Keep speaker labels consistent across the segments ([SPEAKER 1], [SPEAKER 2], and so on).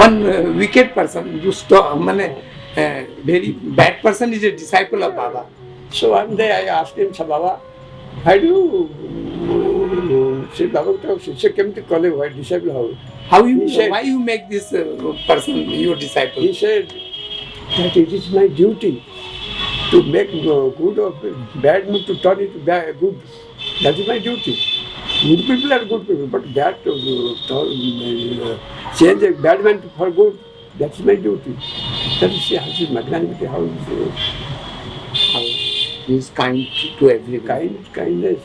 [SPEAKER 1] one wicked person, very bad person is a disciple of Baba.
[SPEAKER 2] So one day I asked him, "So Baba, how do you say Baba She came to college, why disciple how?
[SPEAKER 1] How you,
[SPEAKER 2] He said-
[SPEAKER 1] why you make this person your disciple?
[SPEAKER 2] He said that it is my duty to make good or bad mood to turn it good. That is my duty. Good people are good people, but that change a bad man for good, that is my duty. That is his magnanimity, how
[SPEAKER 1] He is kind to everyone.
[SPEAKER 2] kindness,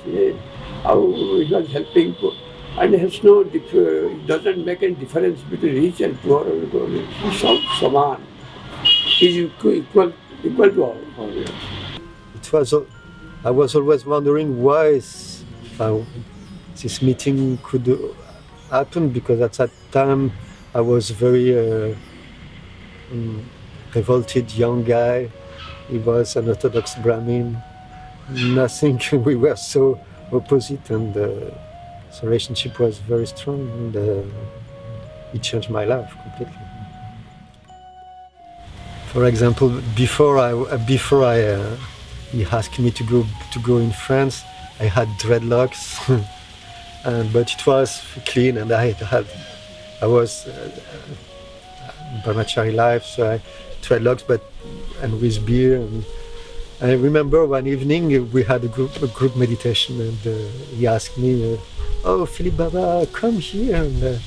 [SPEAKER 2] how he was helping poor. And has no, it doesn't make any difference between rich and poor. He's all saman,
[SPEAKER 1] He is equal.
[SPEAKER 2] equal to all.
[SPEAKER 3] It was, I was always wondering why this meeting could happen, because at that time I was very revolted young guy. He was an Orthodox Brahmin. Nothing, we were so opposite, and the relationship was very strong, and it changed my life completely. For example, before he asked me to go in France, I had dreadlocks, but it was clean, and I was brahmachari life, so I dreadlocks, and with beer. And I remember one evening we had a group meditation, and he asked me, "Oh, Philippe Baba, come here," and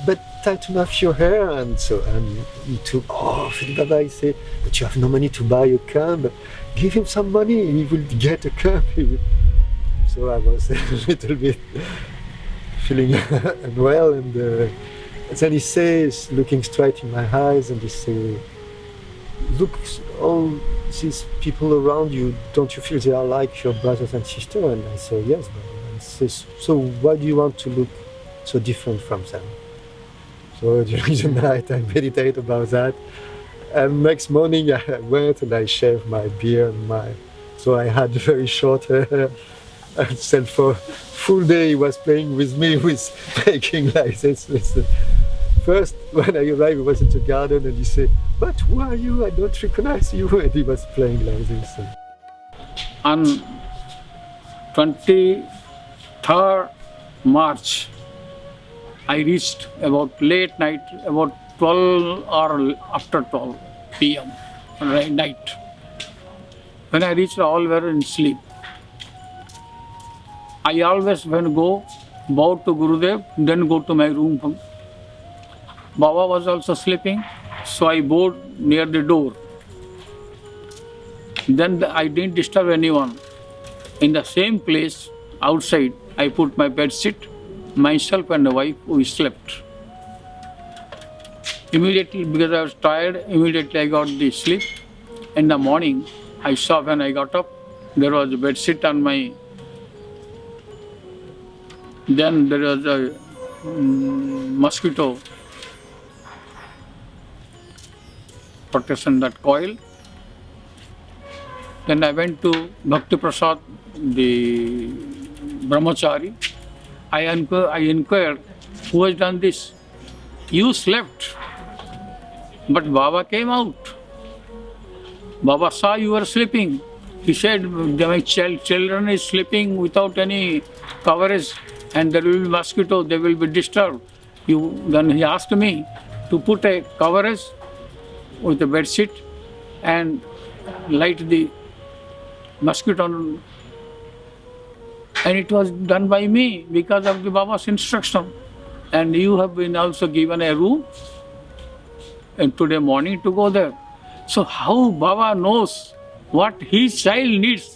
[SPEAKER 3] but tighten off your hair, and he took. "Oh, Philippe Baba," he said, "but you have no money to buy a comb. Give him some money, he will get a comb." So I was a little bit feeling unwell, and then he says, looking straight in my eyes, and he says, "Look, all these people around you, don't you feel they are like your brothers and sisters?" And I say, "Yes, Baba." And he says, "So why do you want to look so different from them?" So during the night I meditate about that, and next morning I went and I shaved my beard and so I had very short hair. And then for full day he was playing with me, with making like this. First, when I arrived, he was in the garden, and he said, "But who are you? I don't recognize you." And he was playing like this.
[SPEAKER 4] On 23rd March, I reached about late night, about 12 or after 12 p.m. night. When I reached, all were in sleep. I always, when go, bow to Gurudev, then go to my room. Baba was also sleeping, so I bowed near the door. Then I didn't disturb anyone. In the same place, outside, I put my bed sheet, myself and the wife, we slept. Immediately, because I was tired, immediately I got the sleep. In the morning, I saw when I got up, there was a bed sheet on my. Then there was a mosquito protection, that coil. Then I went to Bhakti Prasad, the brahmachari. I inquired, "Who has done this?" "You slept, but Baba came out. Baba saw you were sleeping. He said, my children is sleeping without any coverage, and there will be mosquito, they will be disturbed." Then he asked me to put a coverage with a bed sheet and light the mosquito. And it was done by me because of the Baba's instruction. And you have been also given a room, and today morning to go there. So how Baba knows what his child needs?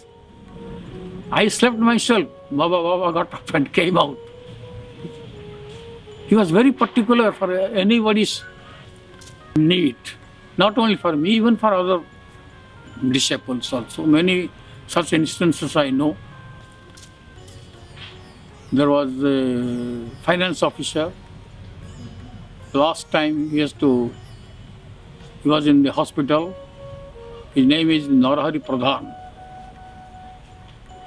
[SPEAKER 4] I slept myself. Baba got up and came out. He was very particular for anybody's need. Not only for me, even for other disciples also. Many such instances I know. There was a finance officer. Last time he was in the hospital. His name is Narahari Pradhan.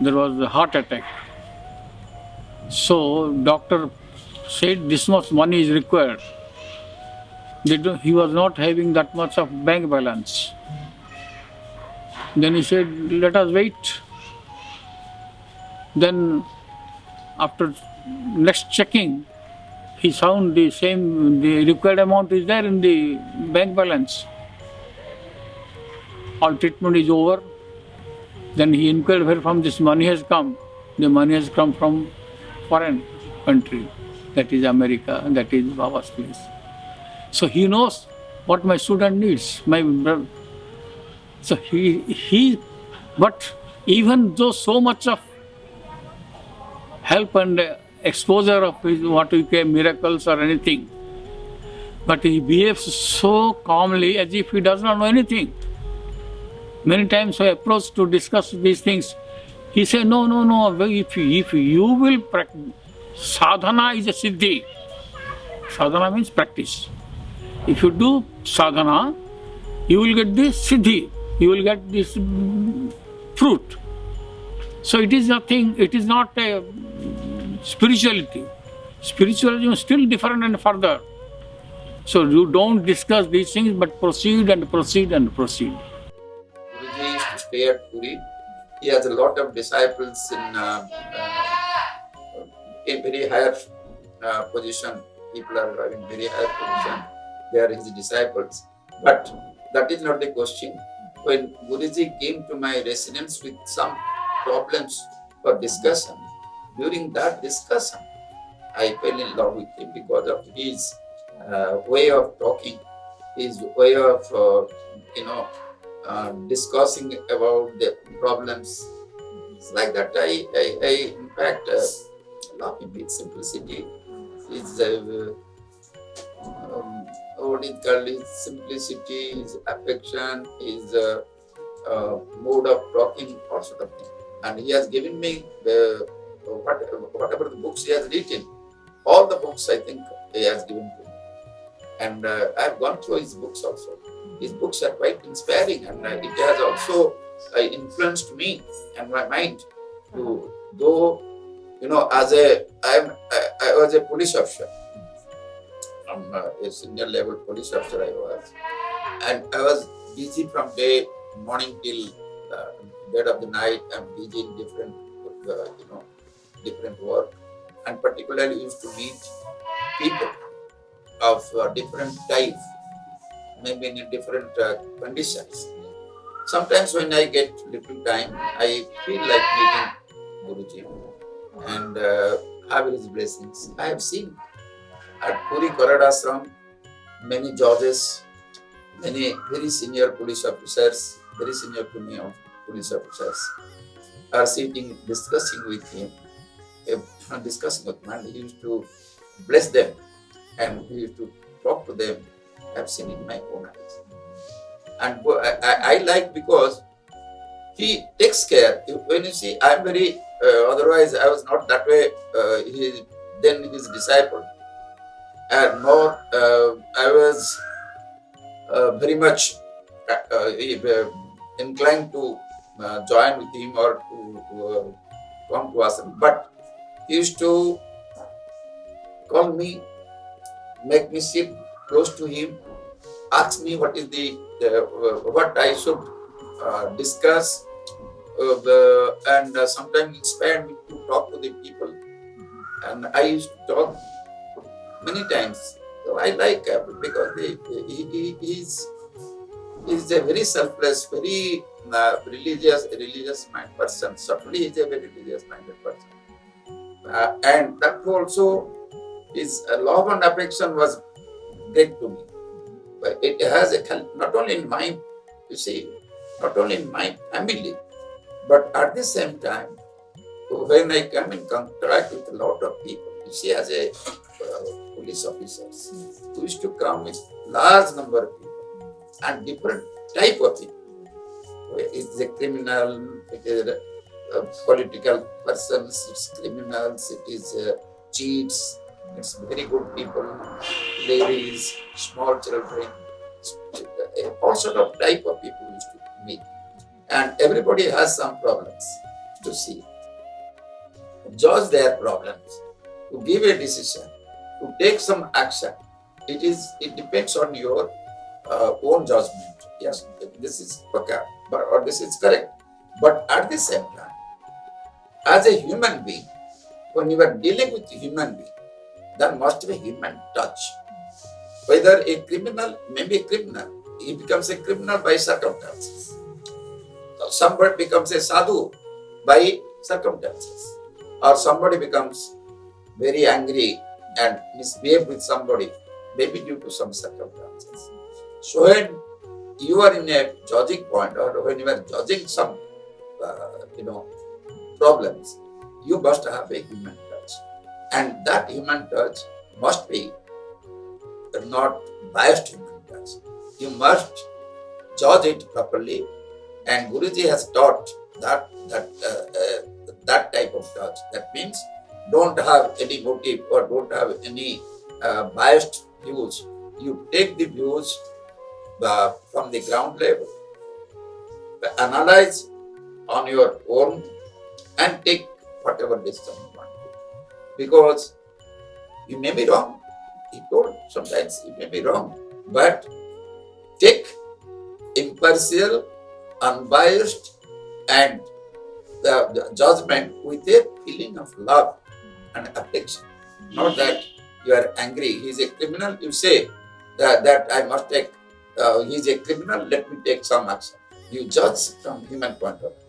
[SPEAKER 4] There was a heart attack. So doctor said this much money is required. He was not having that much of bank balance. Then he said, let us wait. Then after next checking, he found the required amount is there in the bank balance. All treatment is over. Then he inquired where from this money has come. The money has come from foreign country, that is America, that is Baba's place. So he knows what my student needs, my brother. So but even though so much of help and exposure of his, what we call miracles or anything, but he behaves so calmly as if he does not know anything. Many times I approach to discuss these things. He said, no, if you will practice, sadhana is a siddhi. Sadhana means practice. If you do sadhana, you will get this siddhi, you will get this fruit. So it is nothing, it is not a spirituality. Spiritualism is still different and further. So you don't discuss these things, but proceed and proceed and proceed.
[SPEAKER 5] Guruji used to stay at Puri. He has a lot of disciples in a very higher position. People are having very higher position. They are his disciples. But that is not the question. When Guruji came to my residence with some problems for discussion, during that discussion, I fell in love with him because of his way of talking, his way of, discussing about the problems. It's like that. I in fact, love him. His simplicity, his what is called his simplicity, his affection, his mode of talking, all sort of thing. And he has given me whatever the books he has written, all the books I think he has given to me. And I have gone through his books also. His books are quite inspiring, and it has also influenced me and my mind to, though, I was a police officer. From a senior level police officer I was. And I was busy from morning till dead of the night. I'm busy in different, different work. And particularly used to meet people of different type, maybe in different conditions. Sometimes when I get little time, I feel like meeting Guruji and have his blessings. I have seen at Puri Koradashram, many judges, many very senior police officers, very senior to me police officers are sitting discussing with him, discussing with him, and he used to bless them and he used to talk to them. I have seen in my own eyes. And I like because he takes care. When you see, I am very, otherwise I was not that way, then his disciple. Nor I was very much inclined to join with him or to come to ashram. But he used to call me, make me sit close to him, ask me what is what I should discuss, and sometimes inspired me to talk to the people. And I used to talk many times. So I like because he's a very selfless, very religious minded person. Certainly he's a very religious minded person. And that also his love and affection was great to me. But it has not only in my, not only in my family, but at the same time, when I come in contact with a lot of people, as a police officers, who used to come with large number of people and different type of people. It's a criminal, it is a political persons, it's criminals, it is cheats, it's very good people, ladies, small children, all sort of type of people used to meet. And everybody has some problems to see. Judge their problems, to give a decision, to take some action. it depends on your own judgment. Yes, this is okay, or this is correct. But at the same time, as a human being, when you are dealing with a human being, there must be human touch. Whether a criminal may be a criminal, he becomes a criminal by circumstances. So somebody becomes a sadhu by circumstances, or somebody becomes very angry and misbehave with somebody, maybe due to some circumstances. So when you are in a judging point, or when you are judging some, problems, you must have a human touch, and that human touch must be not biased human touch. You must judge it properly, and Guruji has taught that type of touch. That means don't have any motive or don't have any biased views. You take the views from the ground level, analyze on your own, and take whatever decision you want to. Because you may be wrong. He told sometimes you may be wrong, but take impartial, unbiased, and the judgment with a feeling of love and affection. Not that you are angry. He is a criminal. You say that I must take. He is a criminal. Let me take some action. You judge from human point of view.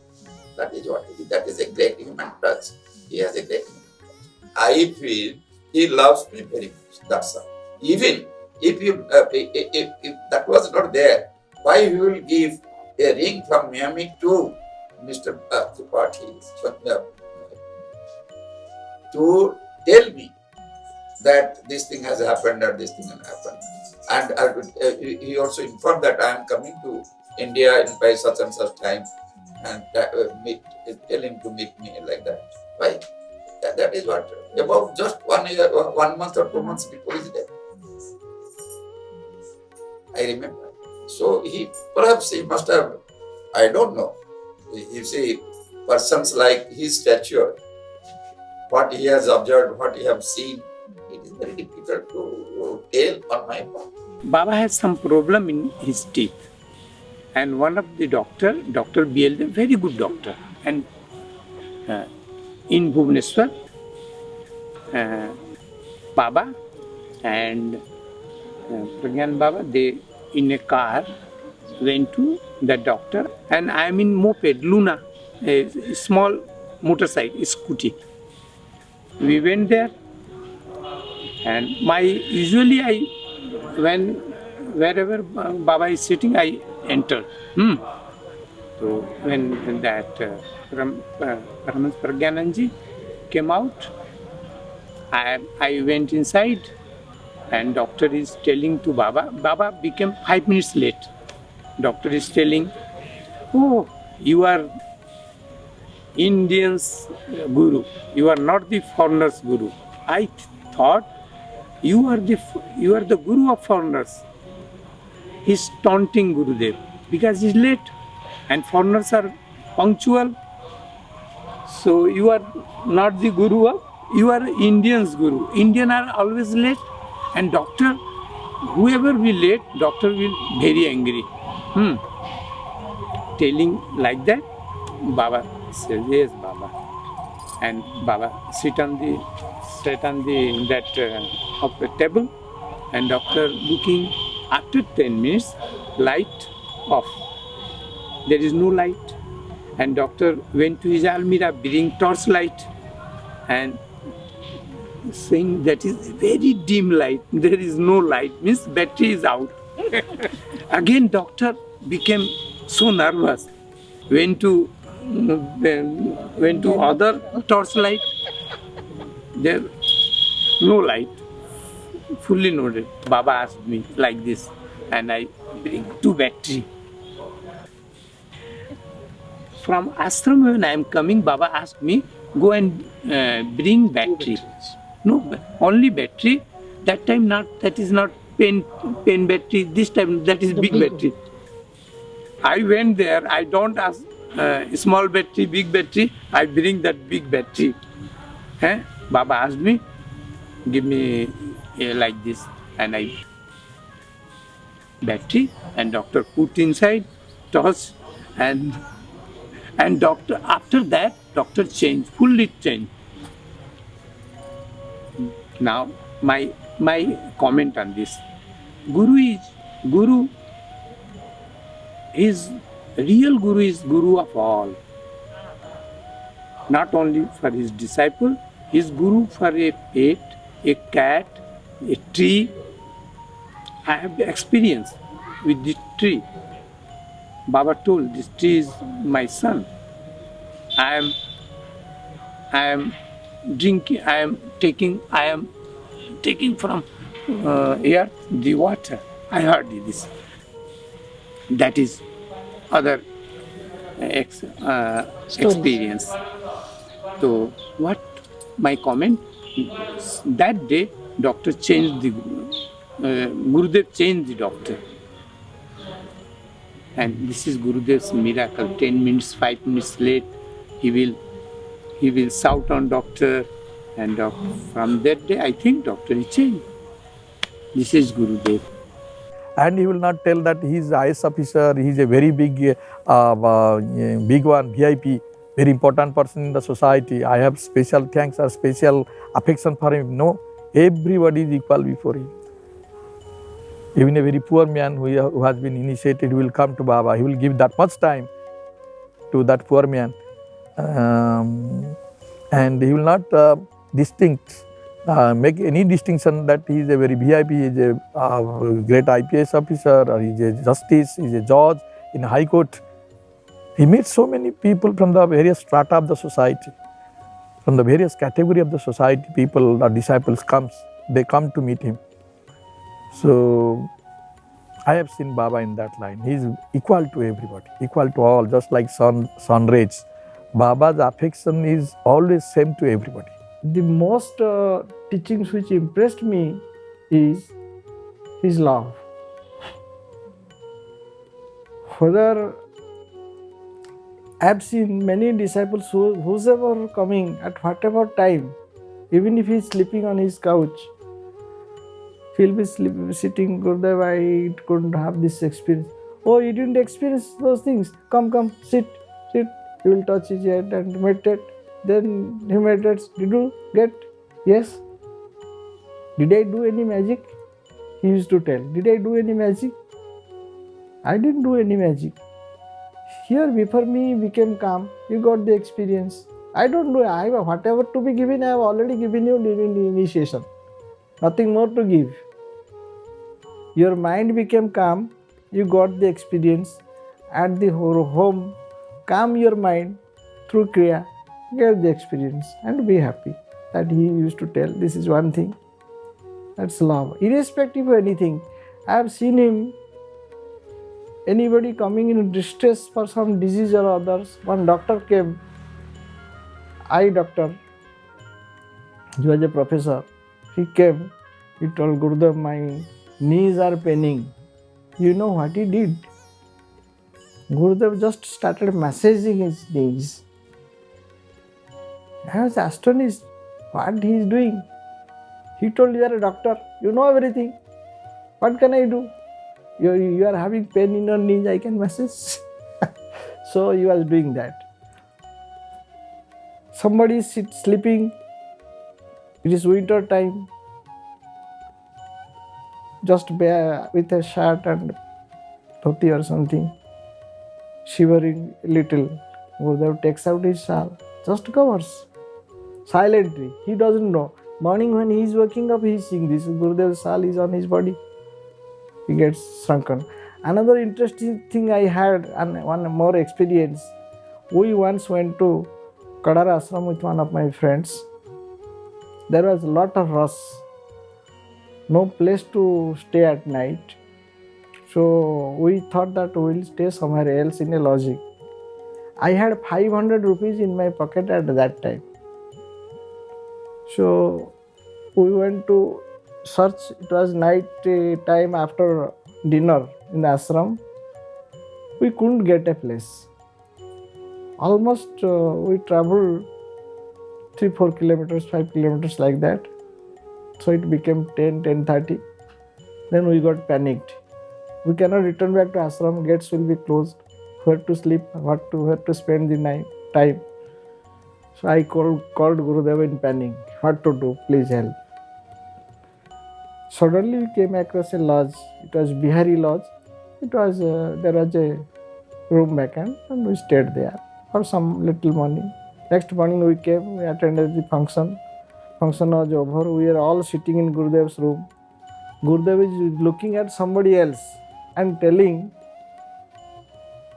[SPEAKER 5] That is what it is. That is a great human touch. He has a great human touch. I feel he loves me very much. That's all. Even if that was not there, why you will give a ring from Miami to Mr. Tripathi to tell me that this thing has happened or this thing has happened. And he also informed that I am coming to India by such and such time, and tell him to meet me like that. Why? That is what, about just 1 year, 1 month or 2 months before his death. I remember. So perhaps he must have, I don't know. You see, persons like his stature, what he has observed, what he has seen, it is very difficult to tell on my part.
[SPEAKER 1] Baba has some problem in his teeth. And one of the Dr. BLD, very good doctor. And in Bhubaneswar, Baba and Pragyan Baba, they in a car went to the doctor, and I am in moped, Luna, a small motorcycle, scooty. We went there, and usually wherever Baba is sitting, I enter. So when that Paramahansa Pragyananji came out, I went inside, and doctor is telling to Baba. Baba became 5 minutes late. Doctor is telling, "Oh, you are Indians' guru. You are not the foreigners' guru. I thought you are the guru of foreigners." He's taunting Gurudev because he's late, and foreigners are punctual. So you are not the guru of, you are Indians' guru. Indian are always late, and doctor, whoever will late, doctor will very angry. Telling like that, Baba says, "Yes, Baba." And Baba sit on the of the table, and doctor looking. After 10 minutes, light off. There is no light. And doctor went to his almirah, bring torch light, and saying that is very dim light. There is no light, means battery is out. Again, doctor became so nervous. Went to other torch light. There no light. Fully noted. Baba asked me like this, and I bring 2 battery. From ashram when I am coming, Baba asked me, go and bring battery. No, only battery. That time that is not pen battery. This time that is big battery. I went there. I don't ask small battery, big battery. I bring that big battery. Baba asked me, give me like this, and I battery, and doctor put inside, toss, and doctor, after that, doctor changed, fully changed. Now, my comment on this: Guru is real Guru is Guru of all. Not only for his disciple, he is Guru for a pet, a cat, a tree. I have experience with the tree. Baba told, this tree is my son. I am drinking, I am taking from earth the water. I heard this. That is other experience. So what my comment? That day, doctor changed the Gurudev changed the doctor, and this is Gurudev's miracle. 10 minutes, 5 minutes late, he will shout on doctor, and from that day, I think doctor is changed. This is Gurudev.
[SPEAKER 6] And he will not tell that he is IS officer, he is a very big big one, VIP, very important person in the society. I have special thanks or special affection for him. No, everybody is equal before him. Even a very poor man who has been initiated will come to Baba. He will give that much time to that poor man. And he will not make any distinction that he is a very VIP, he is a great IPS officer, or he is a justice, he is a judge in High Court. He meets so many people from the various strata of the society, from the various category of the society. People or disciples they come to meet him. So I have seen Baba in that line. He is equal to everybody, equal to all, just like sun rays. Baba's affection is always same to everybody. The most teachings which impressed me is his love. Whether I have seen many disciples who's ever coming at whatever time, even if he is sleeping on his couch, he'll be sitting, Gurudev, I couldn't have this experience. Oh, you didn't experience those things? Come, sit. He will touch his head and meditate. Then he meditates. Did you get? Yes. Did I do any magic? He used to tell. Did I do any magic? I didn't do any magic. Here before me became calm. You got the experience. I don't do. I have whatever to be given, I have already given you during the initiation. Nothing more to give. Your mind became calm. You got the experience. At the home, calm your mind through Kriya. Get the experience and be happy. That he used to tell. This is one thing. That's love. Irrespective of anything. I have seen him, anybody coming in distress for some disease or others. One doctor came, eye doctor. He was a professor. He came. He told Gurudev, my knees are paining. You know what he did? Gurudev just started massaging his knees. I was astonished what he is doing. He told, you are a doctor, you know everything. What can I do? You are having pain in your knees, I can massage. So he was doing that. Somebody is sleeping, it is winter time, just bare with a shirt and dhoti or something, shivering a little. Gurudev takes out his shawl, just covers. Silently, he doesn't know. Morning when he is waking up, he is seeing this. Gurudev's shawl is on his body. He gets shrunken. Another interesting thing I had, and one more experience. We once went to Kadara Ashram with one of my friends. There was a lot of rush. No place to stay at night. So we thought that we will stay somewhere else in a lodging. I had 500 rupees in my pocket at that time. So we went to search. It was night time after dinner in the ashram. We couldn't get a place. Almost we traveled 3-4 kilometers, 5 kilometers like that. So it became 10:30. Then we got panicked. We cannot return back to ashram. Gates will be closed. Where to sleep? Where to spend the night time? So I called Gurudev in panic. What to do? Please help. Suddenly we came across a lodge. It was Bihari Lodge. It was there was a room vacant, and we stayed there for some little money. Next morning we came. We attended the function. Function was over. We were all sitting in Gurudev's room. Gurudev is looking at somebody else and telling,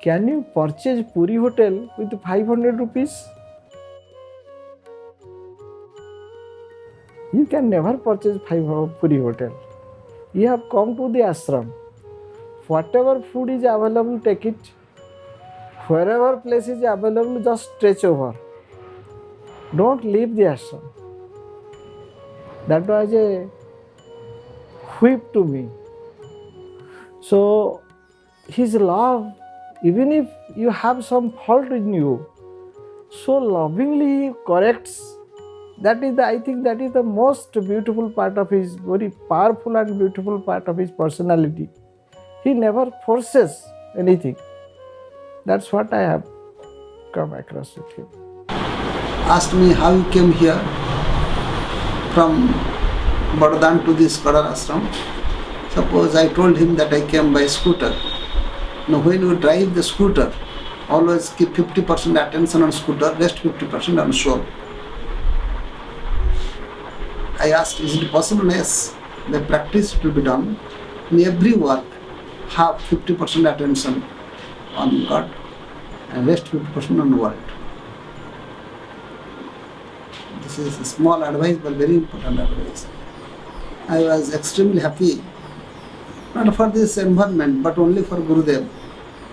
[SPEAKER 6] "Can you purchase Puri Hotel with 500 rupees? You can never purchase Puri Hotel. You have come to the ashram. Whatever food is available, take it. Wherever place is available, just stretch over. Don't leave the ashram." That was a whip to me. So his love, even if you have some fault in you, so lovingly he corrects. I think that is the most beautiful part of his, very powerful and beautiful part of his personality. He never forces anything. That's what I have come across with him.
[SPEAKER 7] Asked me how you came here from Bardhan to this Kadar ashram. Suppose I told him that I came by scooter. Now when you drive the scooter, always keep 50% attention on scooter, rest 50% on soul. I asked, is it possible? Yes, the practice will be done. In every work, have 50% attention on God and rest 50% on the world. This is a small advice, but very important advice. I was extremely happy, not for this environment, but only for Gurudev.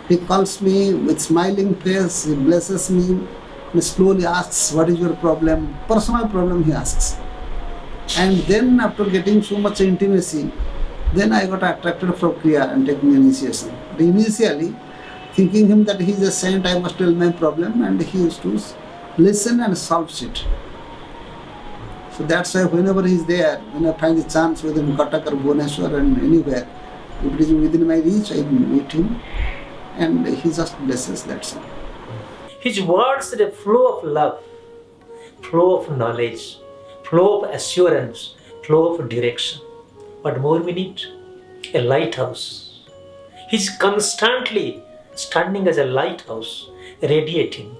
[SPEAKER 7] He calls me with smiling face, he blesses me, and slowly asks, what is your problem? Personal problem he asks. And then after getting so much intimacy, then I got attracted for Kriya and taking initiation. But initially, thinking him that he is a saint, I must tell my problem, and he used to listen and solve it. So that's why whenever he is there, when I find the chance, whether in Cuttack or Bhubaneswar and anywhere, if it is within my reach, I meet him, and he just blesses, that's all.
[SPEAKER 8] His words are a flow of love, flow of knowledge, flow of assurance, flow of direction. What more we need? A lighthouse. He's constantly standing as a lighthouse, radiating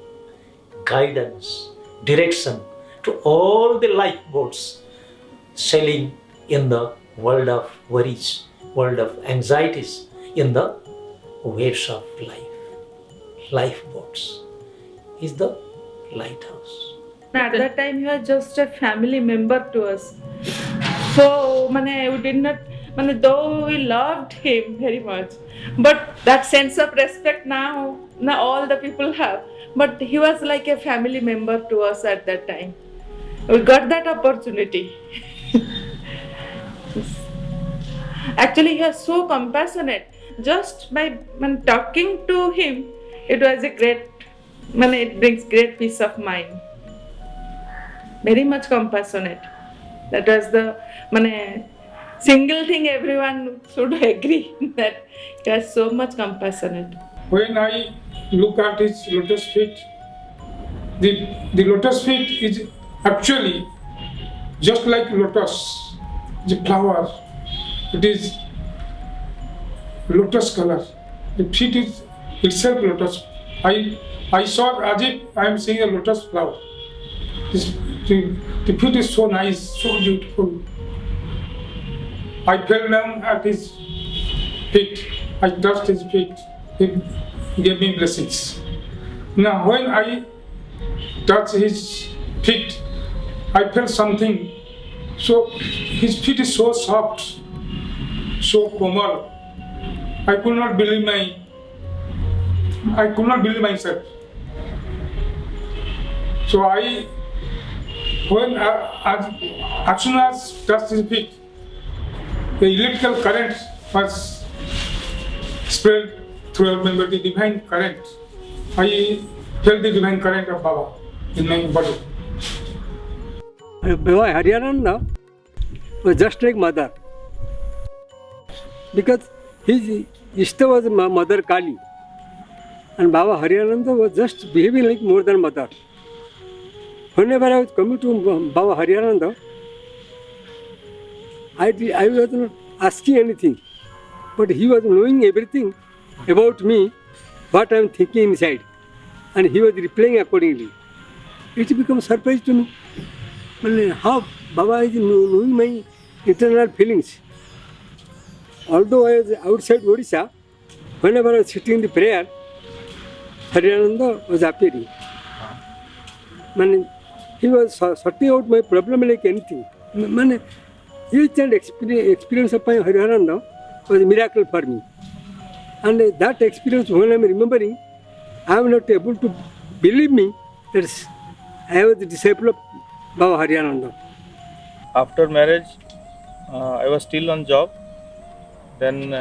[SPEAKER 8] guidance, direction to all the lifeboats sailing in the world of worries, world of anxieties, in the waves of life. Lifeboats is the lighthouse.
[SPEAKER 9] At that time, he was just a family member to us. So, we did not, though we loved him very much, but that sense of respect now all the people have. But he was like a family member to us at that time. We got that opportunity. Actually, he was so compassionate. Just by talking to him, it was a great, it brings great peace of mind. Very much compassionate. That was the single thing everyone should agree, that he was so much compassionate.
[SPEAKER 1] When I look at his lotus feet, the lotus feet is actually just like lotus, the flower. It is lotus color. The feet is itself lotus. I saw as if I am seeing a lotus flower. The feet is so nice, so beautiful. I fell down at his feet. I touched his feet. He gave me blessings. Now when I touched his feet, I felt something. So his feet is so soft, so komal. I could not believe myself. So as soon as touched his feet, the electrical current was spread throughout my body, divine current. I felt the divine current of Baba in my body.
[SPEAKER 10] Baba Hariharan was just like mother, because His Ishta was Mother Kali, and Baba Hariyananda was just behaving like more than mother. Whenever I was coming to Baba Hariyananda, I was not asking anything, but he was knowing everything about me, what I am thinking inside, and he was replying accordingly. It became surprise to me. How Baba is knowing my internal feelings. Although I was outside Odisha, whenever I was sitting in the prayer, Hariyananda was appearing. He was sorting out my problem like anything. Each and experience of my Hariyananda was a miracle for me. And that experience, when I am remembering, I am not able to believe me that I was the disciple of Baba Hariyananda.
[SPEAKER 11] After marriage, I was still on job. Then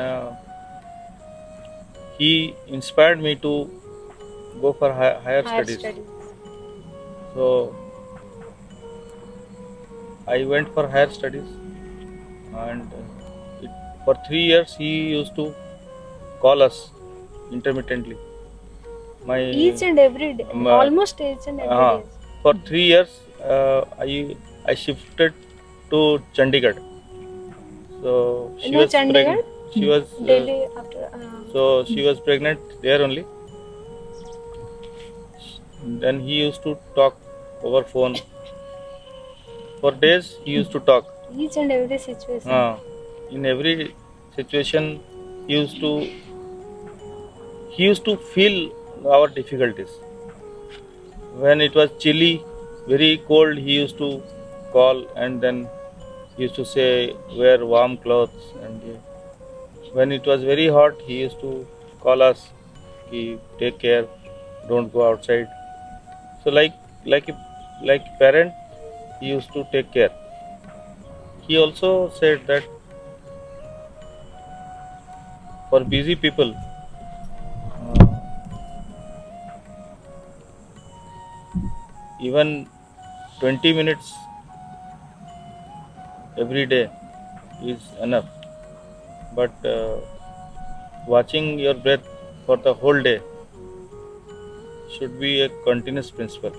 [SPEAKER 11] he inspired me to go for higher studies. So I went for higher studies, and for 3 years he used to call us intermittently.
[SPEAKER 12] Each and every day, almost each and every day.
[SPEAKER 11] For 3 years, I shifted to Chandigarh. So she was pregnant. She was
[SPEAKER 12] Delhi after.
[SPEAKER 11] So she was pregnant there only. Then he used to talk over phone. For days he used to talk.
[SPEAKER 12] Each and every situation.
[SPEAKER 11] In every situation, he used to feel our difficulties. When it was chilly, very cold, he used to call, and then he used to say, wear warm clothes. And when it was very hot, he used to call us, take care, don't go outside. So like a parent, he used to take care. He also said that for busy people, even 20 minutes every day is enough. But watching your breath for the whole day should be a continuous principle.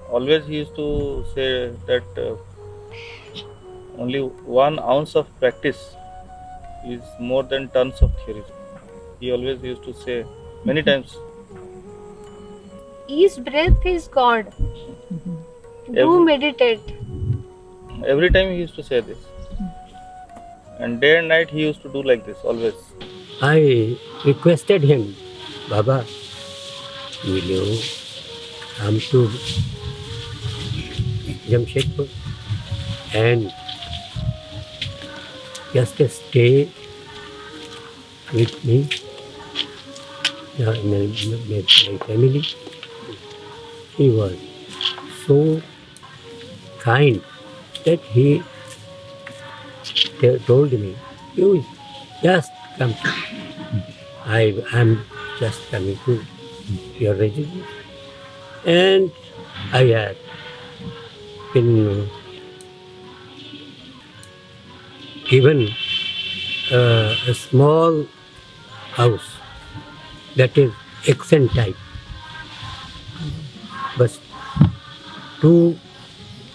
[SPEAKER 11] Always he used to say that only 1 ounce of practice is more than tons of theory. He always used to say many times.
[SPEAKER 12] Each breath is God. Do meditate.
[SPEAKER 11] Every time he used to say this. And day and night he used to do like this, always.
[SPEAKER 10] I requested him, Baba, will you come to Jamshedpur and just stay with me, my family. He was so kind that he told me, you just come. I am just coming to your residence. And I had been given a small house that is accent type, but 2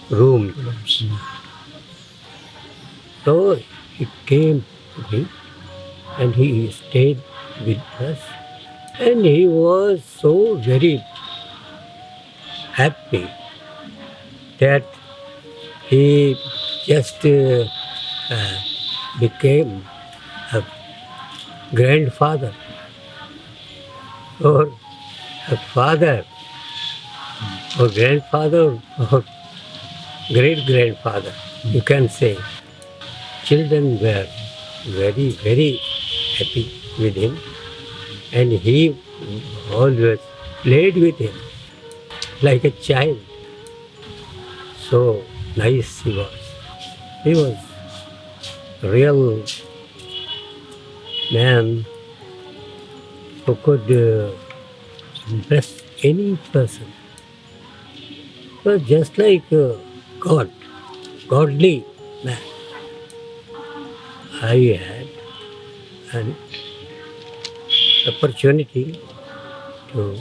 [SPEAKER 10] rooms. So he came to me and he stayed with us, and he was so very happy that he just became a grandfather or a father or grandfather or great grandfather, you can say. Children were very, very happy with him, and he always played with him like a child. So nice he was. He was a real man who could impress any person. He was just like God, godly man. I had
[SPEAKER 13] an opportunity to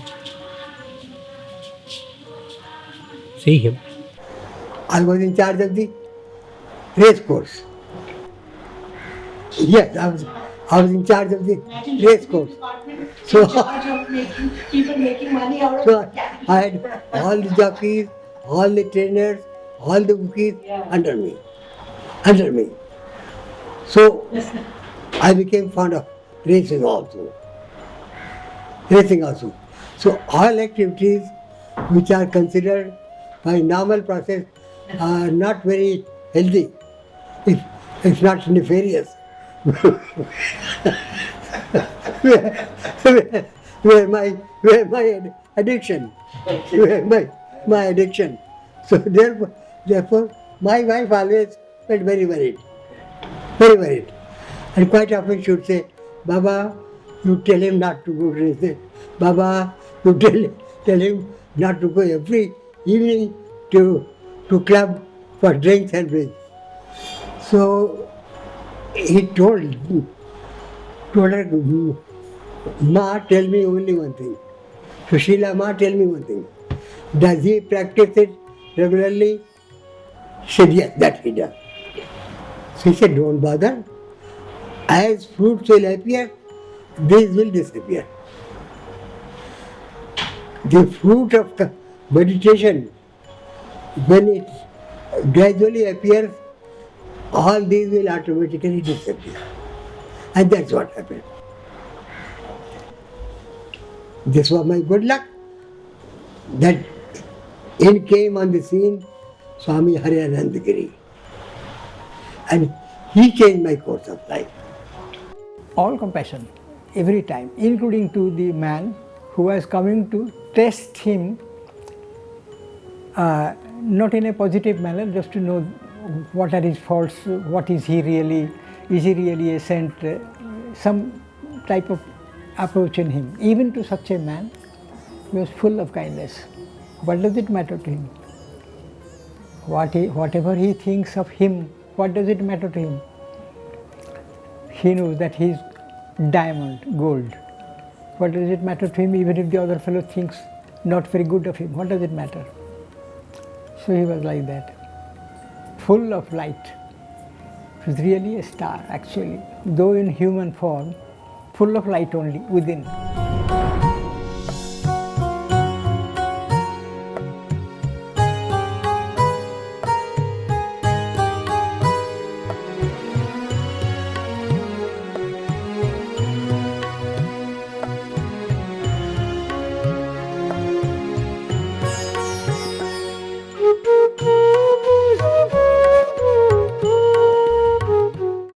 [SPEAKER 13] see him.
[SPEAKER 14] I was in charge of the race course. Yes, I was in charge of the race course. So, so I had all the jockeys, all the trainers, all the bookies under me. So I became fond of racing also. So all activities which are considered by normal process are not very healthy, if not nefarious. where my addiction. My addiction. So therefore my wife always felt very worried. And quite often she would say, Baba, you tell him not to go racing. Baba, you tell him not to go every evening to club for drinks and drinks. So he told her, Ma, tell me only one thing. Sushila, Ma, tell me one thing. Does he practice it regularly? She said, yes, that he does. She said, don't bother. As fruits will appear, these will disappear. The fruit of meditation, when it gradually appears, all these will automatically disappear. And that's what happened. This was my good luck, that in came on the scene Swami Harianand Giri. And he changed my course of life.
[SPEAKER 15] All compassion, every time, including to the man who was coming to test him, not in a positive manner, just to know what are his faults, what is he really a saint, some type of approach in him. Even to such a man, he was full of kindness. What does it matter to him? Whatever he thinks of him, what does it matter to him? He knows that he is diamond, gold. What does it matter to him even if the other fellow thinks not very good of him? What does it matter? So he was like that, full of light. He was really a star actually, though in human form, full of light only within.